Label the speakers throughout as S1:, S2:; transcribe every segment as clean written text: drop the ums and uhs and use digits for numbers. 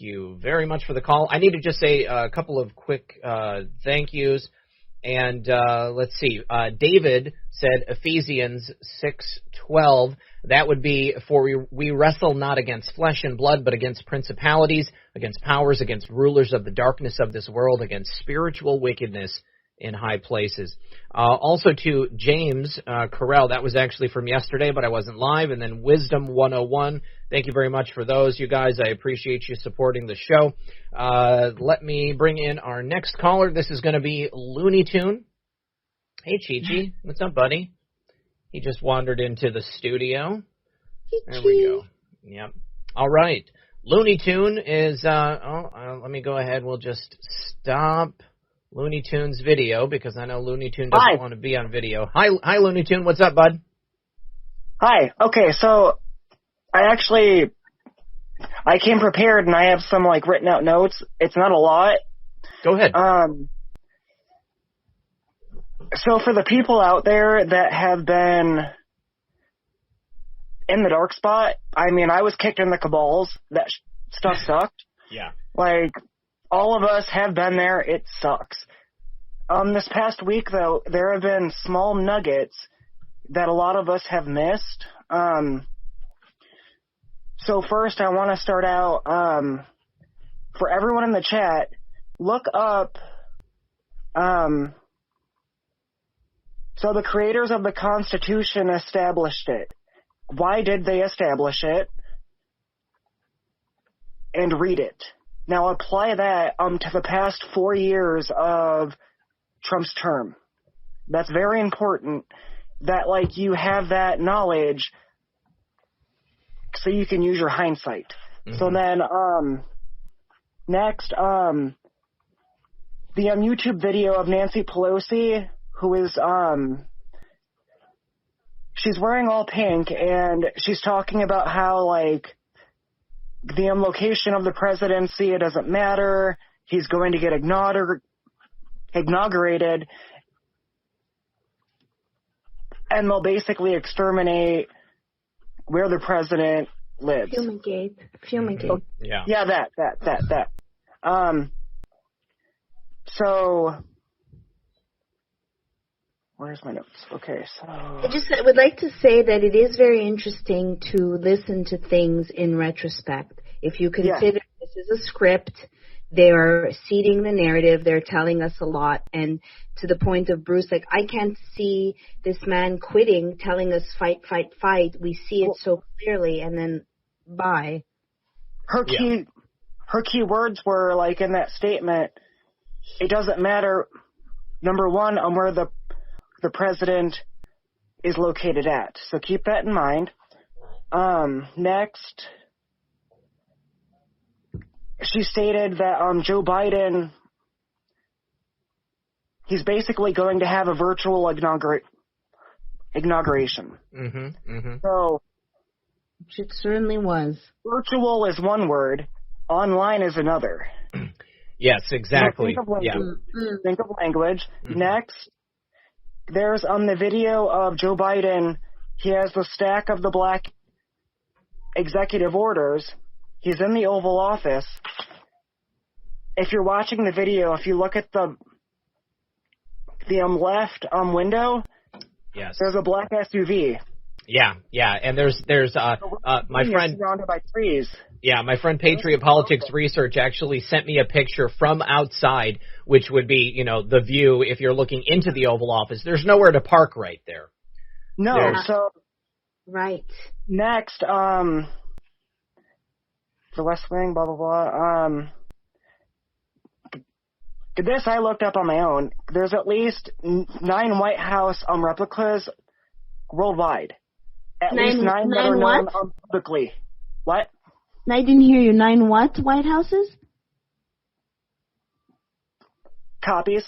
S1: you very much for the call. I need to just say a couple of quick thank yous. And let's see. David said Ephesians 6:12. That would be, for we wrestle not against flesh and blood, but against principalities, against powers, against rulers of the darkness of this world, against spiritual wickedness in high places. Also to James Carell, that was actually from yesterday, but I wasn't live. And then Wisdom 101. Thank you very much for those, you guys. I appreciate you supporting the show. Let me bring in our next caller. This is going to be Looney Tune. Hey, Chi-Chi. What's up, buddy? He just wandered into the studio. There we go. Yep. All right. Looney Tune is, let me go ahead. We'll just stop Looney Tune's video because I know Looney Tune doesn't want to be on video. Hi, Looney Tune. What's up, bud?
S2: Hi. Okay, so I came prepared and I have some written out notes. It's not a lot.
S1: Go ahead.
S2: So for the people out there that have been in the dark spot, I mean, I was kicked in the cabals. That stuff sucked.
S1: Yeah.
S2: All of us have been there. It sucks. This past week, though, there have been small nuggets that a lot of us have missed. So first, I want to start out, for everyone in the chat, look up, so the creators of the Constitution established it. Why did they establish it? And read it. Now apply that to the past 4 years of Trump's term. That's very important that you have that knowledge so you can use your hindsight. Mm-hmm. So then next the YouTube video of Nancy Pelosi, who is she's wearing all pink and she's talking about how the location of the presidency, it doesn't matter. He's going to get inaugurated. And they'll basically exterminate where the president lives.
S3: Fumigate.
S1: Yeah.
S2: Yeah, that. So, where's my notes? Okay, so
S3: I would like to say that it is very interesting to listen to things in retrospect. If you consider this is a script, they are seeding the narrative, they're telling us a lot, and to the point of Bruce, I can't see this man quitting, telling us fight, fight, fight. We see it so clearly, and then bye.
S2: Her key words were in that statement. It doesn't matter. Number one, where the president is located at. So keep that in mind. Next, she stated that Joe Biden, he's basically going to have a virtual inauguration.
S1: Mm-hmm, mm-hmm.
S2: So
S3: it certainly was.
S2: Virtual is one word. Online is another.
S1: Yes, exactly.
S2: Think of language. Mm-hmm. Next, there's the video of Joe Biden. He has the stack of the black executive orders. He's in the Oval Office. If you're watching the video, if you look at the left window,
S1: yes,
S2: there's a black SUV.
S1: Yeah, and there's my friend
S2: surrounded by trees.
S1: Yeah, my friend Patriot Politics Research actually sent me a picture from outside, which would be, the view if you're looking into the Oval Office. There's nowhere to park right there.
S2: No, so
S3: right.
S2: Next, the West Wing, blah blah blah. This I looked up on my own. There's at least 9 White House replicas worldwide. At least 9 that are known publicly. What?
S3: I didn't hear you. 9 what? White Houses?
S2: Copies.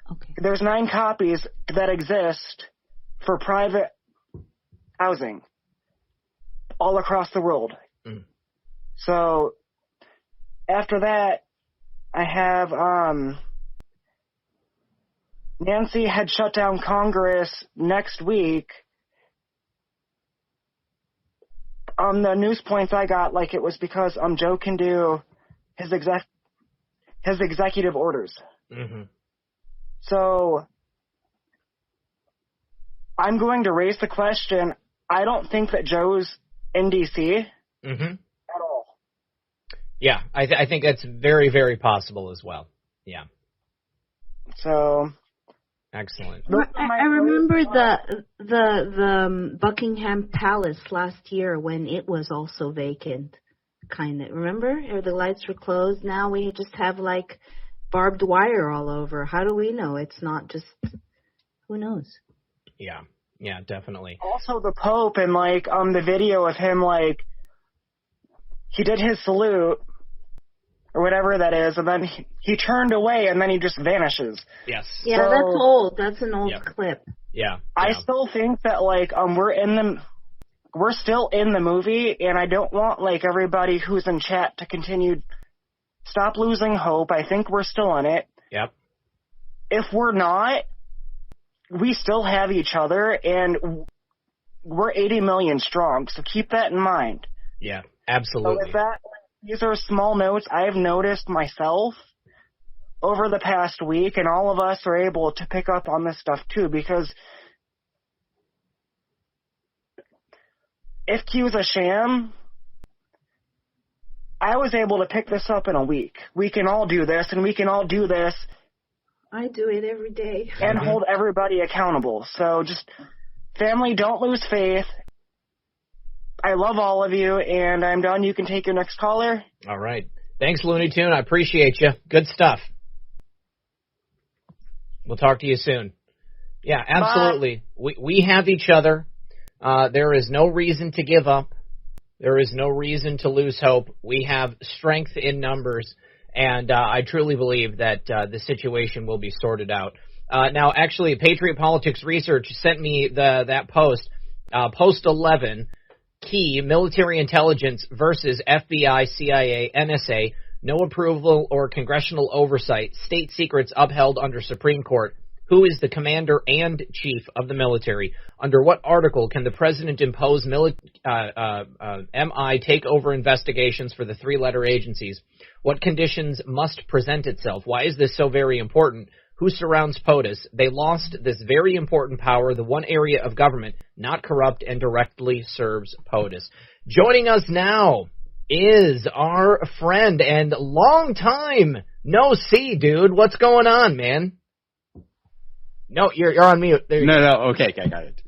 S3: Okay.
S2: There's 9 copies that exist for private housing all across the world.
S1: Mm.
S2: So after that, I have Nancy had shut down Congress next week the news points I got, like, it was because Joe can do his executive orders.
S1: Mm-hmm.
S2: So I'm going to raise the question. I don't think that Joe's in D.C.
S1: Mm-hmm.
S2: at all.
S1: Yeah, I think that's very, very possible as well. Yeah.
S2: So.
S1: Excellent.
S3: I remember the Buckingham Palace last year when it was also vacant, kind of. Remember? Or the lights were closed. Now we just have, like, barbed wire all over. How do we know it's not just, who knows?
S1: Yeah, definitely.
S2: Also the Pope and, like, the video of him, like, he did his salute, or whatever that is, and then he turned away, and then he just vanishes.
S1: Yes.
S3: Yeah,
S2: so,
S3: that's old. That's an old clip.
S1: Yeah.
S2: I still think that, like, we're still in the movie, and I don't want, like, everybody who's in chat to continue. Stop losing hope. I think we're still in it.
S1: Yep.
S2: If we're not, we still have each other, and we're 80 million strong, so keep that in mind.
S1: Yeah, absolutely.
S2: So with that, these are small notes I've noticed myself over the past week, and all of us are able to pick up on this stuff too, because if Q's a sham, I was able to pick this up in a week. We can all do this, and we can all do this.
S3: I do it every day.
S2: And hold everybody accountable. So just, family, don't lose faith. I love all of you, and I'm done. You can take your next caller.
S1: All right. Thanks, Looney Tune. I appreciate you. Good stuff. We'll talk to you soon. Yeah, absolutely. We have each other. There is no reason to give up. There is no reason to lose hope. We have strength in numbers, and I truly believe that the situation will be sorted out. Now, actually, Patriot Politics Research sent me that post, Post 11, Key, Military Intelligence versus FBI, CIA, NSA, no approval or congressional oversight, state secrets upheld under Supreme Court. Who is the commander and chief of the military? Under what article can the president impose MI takeover investigations for the three-letter agencies? What conditions must present itself? Why is this so very important? Who surrounds POTUS? They lost this very important power, the one area of government not corrupt and directly serves POTUS. Joining us now is our friend and long time no see, dude. What's going on, man? No, you're on mute. There you go.
S4: No, okay, I got it.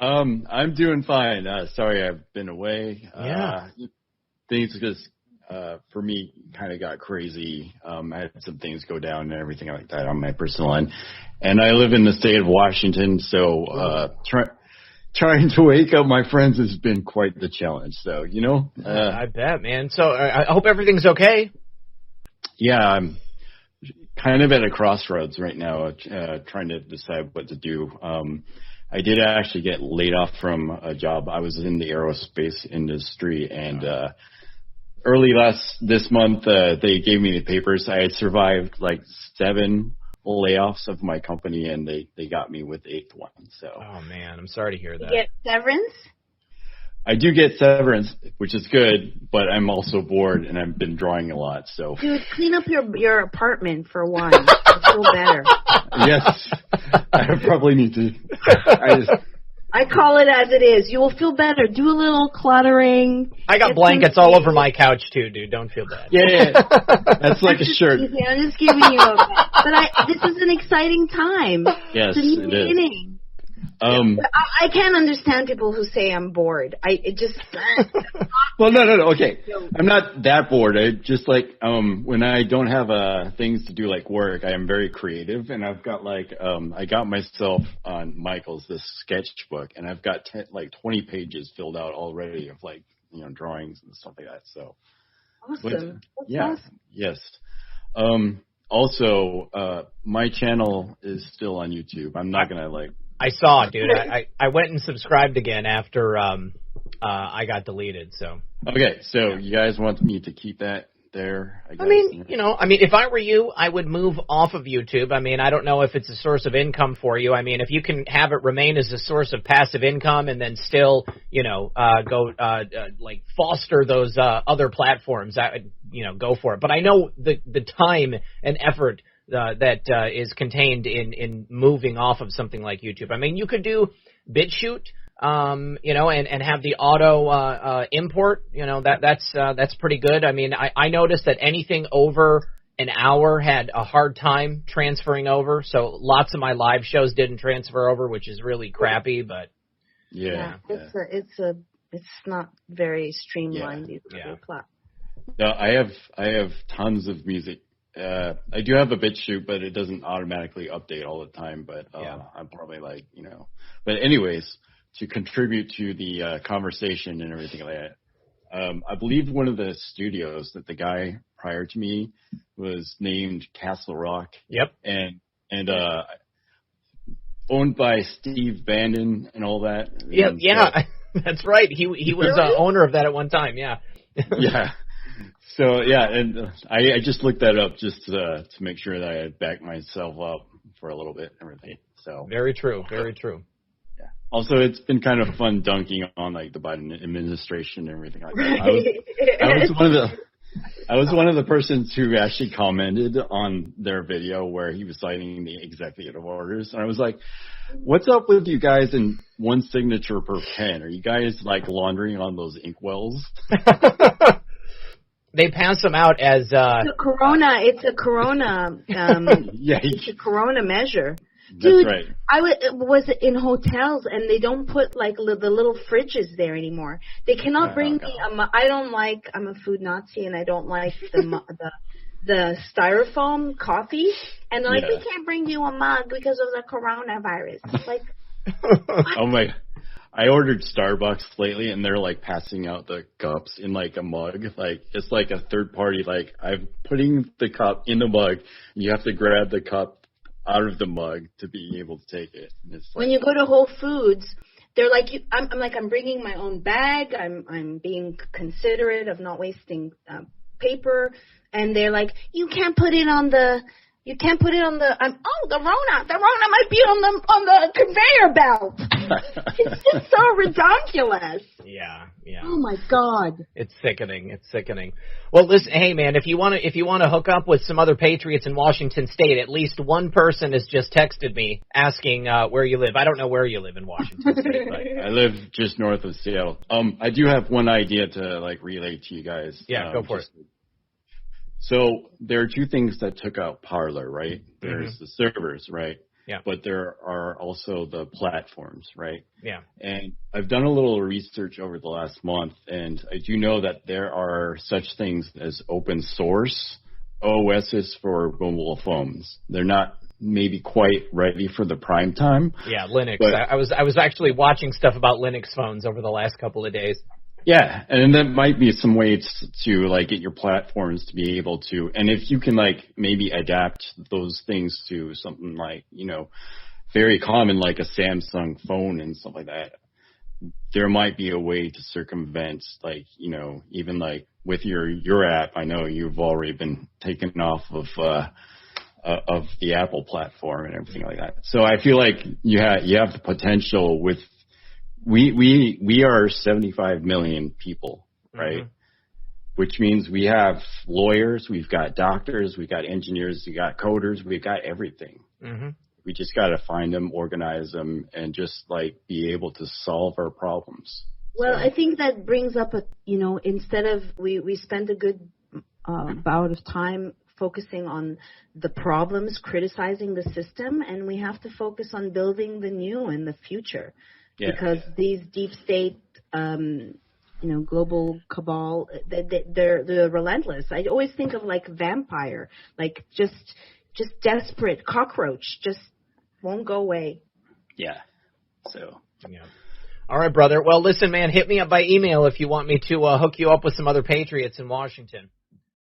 S4: I'm doing fine. Sorry I've been away.
S1: Yeah.
S4: Things just, for me, kind of got crazy. I had some things go down and everything like that on my personal end. And I live in the state of Washington, so trying to wake up my friends has been quite the challenge. So, you know.
S1: I bet, man. So I hope everything's okay.
S4: Yeah, I'm kind of at a crossroads right now, trying to decide what to do. I did actually get laid off from a job. I was in the aerospace industry, and early this month, they gave me the papers. I had survived like 7 layoffs of my company, and they got me with the 8th one. So.
S1: Oh man, I'm sorry to hear that.
S3: You get severance?
S4: I do get severance, which is good, but I'm also bored, and I've been drawing a lot. So.
S3: Dude, clean up your apartment for one. You'll feel better.
S4: Yes, I probably need to.
S3: I call it as it is. You will feel better. Do a little cluttering.
S1: I got blankets all over my couch too, dude. Don't feel bad.
S4: Yeah. That's like a shirt.
S3: Easy. I'm just giving you a but this is an exciting time.
S4: Yes,
S3: it's a new
S4: it
S3: beginning.
S4: is.
S3: I can't understand people who say I'm bored.
S4: Well, no. Okay, I'm not that bored. I just like when I don't have things to do like work, I am very creative, and I've got I got myself on Michael's this sketchbook, and I've got 20 pages filled out already of drawings and stuff like that. So
S3: awesome.
S4: Awesome. Yes. Also, my channel is still on YouTube. I'm not gonna
S1: I saw, dude. I went and subscribed again after I got deleted. So
S4: okay, so you guys want me to keep that there. I guess.
S1: If I were you, I would move off of YouTube. I mean, I don't know if it's a source of income for you. I mean, if you can have it remain as a source of passive income and then still, like foster those other platforms, I would, go for it. But I know the time and effort that is contained in moving off of something like YouTube. I mean, you could do BitChute. And have the auto import, that's pretty good. I mean, I noticed that anything over an hour had a hard time transferring over, so lots of my live shows didn't transfer over, which is really crappy, but
S3: it's not very streamlined either.
S4: No, I have tons of music. I do have a BitChute, but it doesn't automatically update all the time, but I'm probably but anyways, to contribute to the conversation and everything like that. I believe one of the studios that the guy prior to me was named Castle Rock.
S1: Yep.
S4: And owned by Steve Bannon and all that.
S1: That's right. He was owner of that at one time. Yeah.
S4: Yeah. So and I just looked that up just to make sure that I had backed myself up for a little bit and everything. So
S1: very true. Very true.
S4: Also, it's been kind of fun dunking on like the Biden administration and everything like that. I was one of the persons who actually commented on their video where he was citing the executive orders, and I was like, "What's up with you guys and one signature per pen? Are you guys like laundering on those inkwells?"
S1: They pass them out as
S3: It's a corona. It's a corona measure. Dude,
S4: that's right.
S3: I was in hotels and they don't put like the little fridges there anymore. They cannot bring me I'm a food Nazi and I don't like the styrofoam coffee, and they can't bring you a mug because of the coronavirus. It's like
S4: oh my. I ordered Starbucks lately and they're like passing out the cups in like a mug. Like it's like a third party, like I'm putting the cup in the mug and you have to grab the cup out of the mug to be able to take it.
S3: When you go to Whole Foods, they're like, I'm bringing my own bag. I'm being considerate of not wasting paper, and they're like, you can't put it on the. The Rona might be on the conveyor belt. It's just so ridiculous.
S1: Yeah.
S3: Oh my God.
S1: It's sickening. Well, listen, hey man, if you want to hook up with some other patriots in Washington State, at least one person has just texted me asking where you live. I don't know where you live in Washington State, but
S4: I live just north of Seattle. I do have one idea to like relay to you guys.
S1: Yeah, go for it.
S4: So there are two things that took out Parler, right? There's the servers, right?
S1: Yeah.
S4: But there are also the platforms, right?
S1: Yeah.
S4: And I've done a little research over the last month, and I do know that there are such things as open source OSs for mobile phones. They're not maybe quite ready for the prime time.
S1: Yeah, Linux. I was actually watching stuff about Linux phones over the last couple of days.
S4: Yeah, and that might be some ways to like get your platforms to be able to, and if you can like maybe adapt those things to something like, very common like a Samsung phone and stuff like that, there might be a way to circumvent like, even like with your app. I know you've already been taken off of the Apple platform and everything like that. So I feel like you have the potential with. We are 75 million people, right? Mm-hmm. Which means we have lawyers, we've got doctors, we've got engineers, we've got coders, we've got everything. Mm-hmm. We just got to find them, organize them, and just like be able to solve our problems.
S3: Well, I think that brings up instead of we spend a good bout of time focusing on the problems, criticizing the system, and we have to focus on building the new and the future. Yeah. Because these deep state, global cabal, they're relentless. I always think of like vampire, like just desperate cockroach, just won't go away.
S4: Yeah. So.
S1: Yeah. All right, brother. Well, listen, man, hit me up by email if you want me to hook you up with some other patriots in Washington.